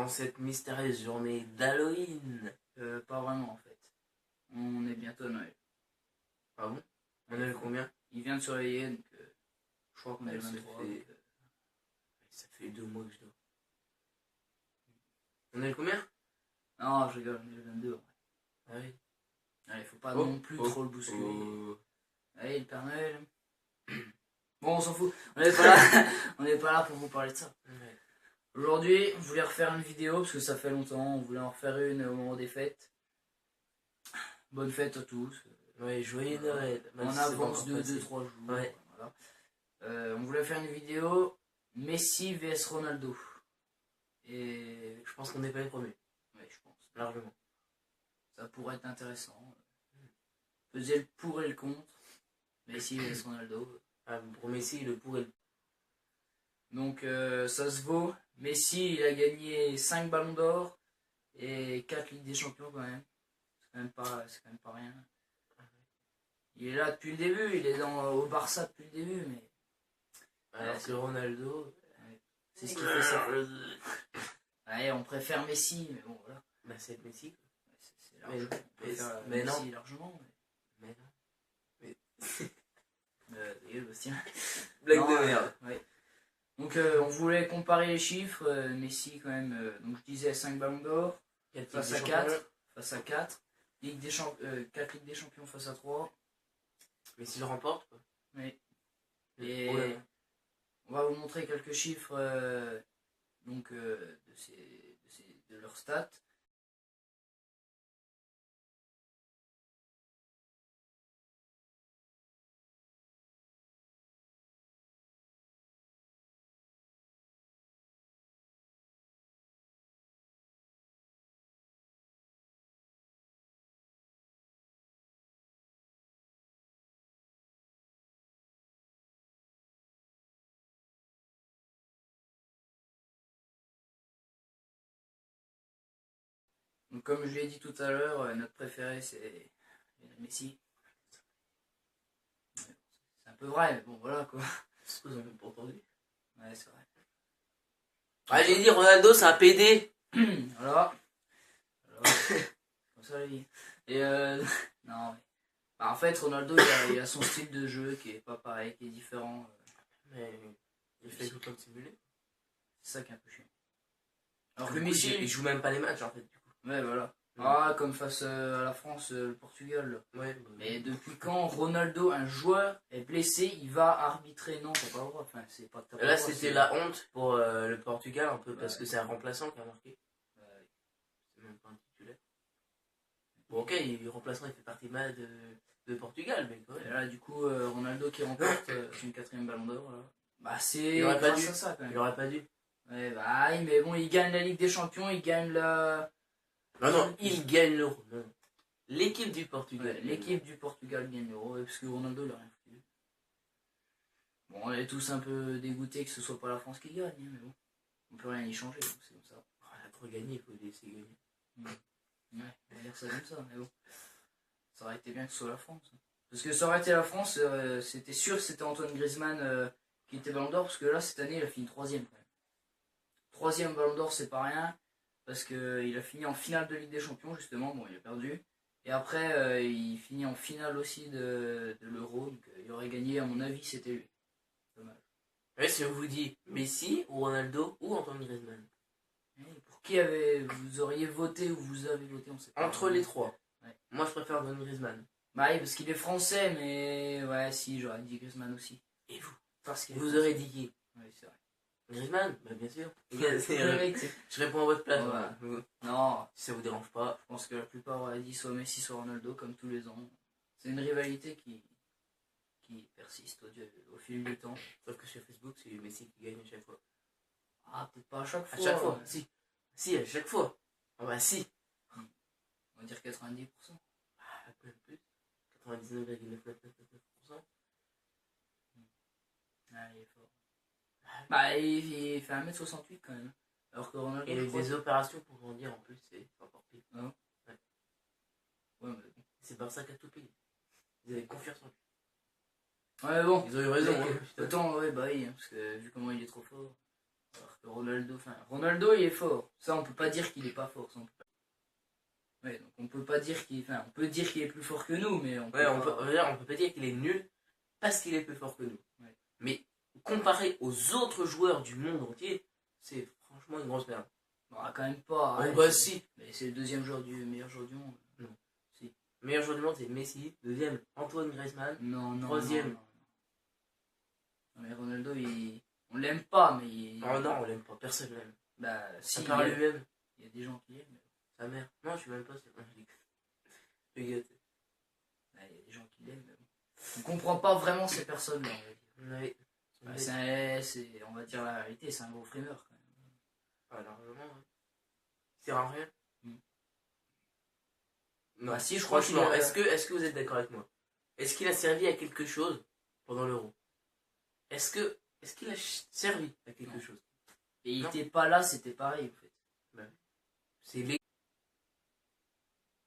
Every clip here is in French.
en cette mystérieuse journée d'Halloween. Pas vraiment en fait. On est bientôt à Noël. Ah bon? On est le combien? Il vient de surveiller, donc je crois qu'on est le Ça 23. fait- Donc, Ça fait 2 mois que je dors. On est le combien? non, je rigole, on est le 22. Ouais. Ah oui. Allez, faut pas non plus trop le bousculer. Allez, le Père Noël. Bon, on s'en fout. On n'est pas là. On n'est pas là pour vous parler de ça. Ouais. Aujourd'hui, on voulait refaire une vidéo parce que ça fait longtemps. On voulait en refaire une au moment des fêtes. Bonne fête à tous. Ouais, joyeux Noël. On avance de 2-3 jours. Ouais. Voilà. On voulait faire une vidéo Messi vs Ronaldo. Et Je pense qu'on n'est pas les premiers, ouais, je pense. largement. Ça pourrait être intéressant. Peser le pour et le contre. Messi vs Ronaldo. Ah, pour Messi, le pour et le... Donc ça se vaut. Messi, il a gagné 5 ballons d'or et 4 Ligues des Champions quand même. C'est quand même pas rien. Il est là depuis le début, il est au Barça depuis le début, mais... Alors que Ronaldo... C'est ce qui fait ça. Allez, on préfère Messi, mais bon, voilà. Bah c'est Messi. C'est large. On préfère mais Messi non. largement. Mais non. Dégueu, Bastien. Blague Non, de merde. ouais. Donc on voulait comparer les chiffres. Messi quand même, donc je disais 5 ballons d'or face à 4. Face à 4. 4 Ligues des Champions face à 3. Messi le remporte quoi. Oui. Et Ouais. on va vous montrer quelques chiffres donc, de leurs stats. Donc comme je l'ai dit tout à l'heure, notre préféré c'est Messi. C'est un peu vrai, mais bon voilà quoi. C'est ce que vous avez pas entendu. Ouais, c'est vrai. Ah j'ai dit Ronaldo c'est un PD. Voilà. Comme ça la vie. Et non mais... Bah, en fait Ronaldo il a son style de jeu qui est pas pareil, qui est différent. Mais il fait tout le temps de simuler. C'est ça qui est un peu chiant. Alors que Du coup, Messi... il joue même pas les matchs en fait du coup. Ouais voilà. Ah comme face à la France, le Portugal là. Ouais. Bah, Mais depuis quand Ronaldo, un joueur, est blessé, il va arbitrer? Non, t'as pas le droit. Enfin, c'est pas t'as pas là le droit, c'était c'est- la honte pour le Portugal un peu Ouais. parce que c'est un remplaçant qui a marqué. C'est même pas un titulaire. Bon ok, il remplaçant il fait partie mal de Portugal mais quand Et même. là, du coup, Ronaldo qui remporte son 4e ballon d'or. Là. Bah, c'est Il aurait pas grâce dû. à ça quand même. Il aurait pas dû. Ouais, bah, oui, mais bon, il gagne la Ligue des Champions, il gagne la. Non, il gagne l'euro. Non. L'équipe du Portugal. Ouais, l'équipe du Portugal gagne l'Euro, parce que Ronaldo, il a rien foutu. Bon, on est tous un peu dégoûtés que ce soit pas la France qui gagne, hein, mais bon, on peut rien y changer, donc c'est comme ça. On a trop gagné, il faut laisser gagner. Ouais, on va dire ça comme ça, mais bon. Ça aurait été bien que ce soit la France. Parce que ça aurait été la France, c'était sûr que c'était Antoine Griezmann qui était ballon d'or, parce que là, cette année, il a fini 3e quand même. 3e ballon d'or, c'est pas rien, parce qu'il a fini en finale de Ligue des Champions, justement, bon, il a perdu. Et après, il finit en finale aussi de l'Euro, donc il aurait gagné, à mon avis, c'était lui. Dommage. Ouais, si on vous dit Messi ou Ronaldo ou Antoine Griezmann. Pour qui vous auriez voté ou vous avez voté, on sait pas. Entre les trois. Ouais. Moi je préfère Antoine Griezmann. Bah oui, parce qu'il est français, mais ouais, si, j'aurais dit Griezmann aussi. Et vous? Parce qu'il est Vous français. aurez dit qui? Oui, c'est vrai. Griezmann? Bah bien sûr. Le mec, Je réponds à votre place. Ouais. Voilà. non, Si ça vous dérange pas. je pense que la plupart auraient dit soit Messi, soit Ronaldo, comme tous les ans. C'est une rivalité qui persiste au fil du temps. Sauf que sur Facebook, c'est Messi qui gagne à chaque fois. Ah, peut-être pas à chaque À fois. chaque fois, si. Si, à chaque fois. Ah bah si. On va dire 90%. Ah, un peu plus. 99,999%. Ah, il est fort. Bah, il fait 1m68 quand même. Alors que Ronaldo, Il a je eu crois des opérations pour grandir en plus, c'est encore pire. Ah bon Ouais. Ouais, mais bon. C'est Barça qui a tout payé. Ils avaient confiance en lui. Ouais, bon. Ils ont eu raison. Mec, Hein, putain. autant, ouais, bah oui, hein, parce que vu comment il est trop fort. Alors que Ronaldo il est fort. Ça on peut pas dire qu'il est pas fort. Ça, on peut pas... Ouais, donc on peut pas dire on peut dire qu'il est plus fort que nous, mais on peut Ouais, on peut pas dire qu'il est nul parce qu'il est plus fort que nous. Ouais. Mais comparé aux autres joueurs du monde entier, c'est franchement une grosse merde. Bon, quand même pas. Oh bah si. Mais c'est le deuxième meilleur joueur du monde. Non. Si. Le meilleur joueur du monde c'est Messi, deuxième Antoine Griezmann, Non. troisième. Non, mais Ronaldo, on l'aime pas, mais Oh non, on l'aime pas, personne l'aime. Bah si. À part lui-même. Il y a des gens qui l'aiment. Sa mère. Non, je suis même pas sûr. Je suis gâté. Il y a des gens qui l'aiment, mais bon. On comprend pas vraiment ces personnes-là, on va dire. Ouais. Bah, on va dire la réalité, c'est un gros frimeur quand même. Ah, largement, ouais. Il sert à rien. Non, Bah, si, je crois franchement, qu'il est-ce que vous êtes d'accord avec moi? Est-ce qu'il a servi à quelque chose pendant l'Euro? Est-ce qu'il a servi à quelque chose? Et il était pas là, c'était pareil en fait. Ben, c'est les...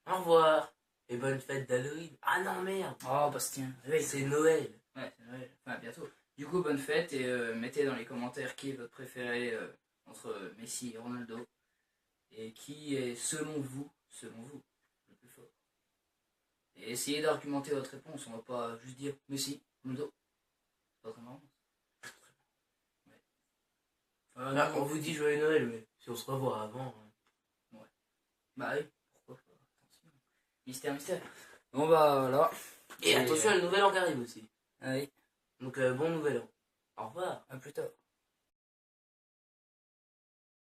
Au revoir et bonne fête d'Halloween. Ah non, merde. Oh Bastien, C'est Noël. Ouais, c'est Noël. Enfin, bientôt. Du coup, bonne fête et mettez dans les commentaires qui est votre préféré entre Messi et Ronaldo. Et qui est, selon vous, le plus fort. Et essayez d'argumenter votre réponse. On va pas juste dire Messi, Ronaldo. C'est pas très marrant. Ouais. Là, on vous dit joyeux Noël, mais si on se revoit avant... Ouais. Bah oui, pourquoi pas. Attention. Mystère. Bon bah voilà. Et attention, le nouvel an qui arrive aussi. Ah oui. Donc bon nouvel an. Au revoir. À plus tard.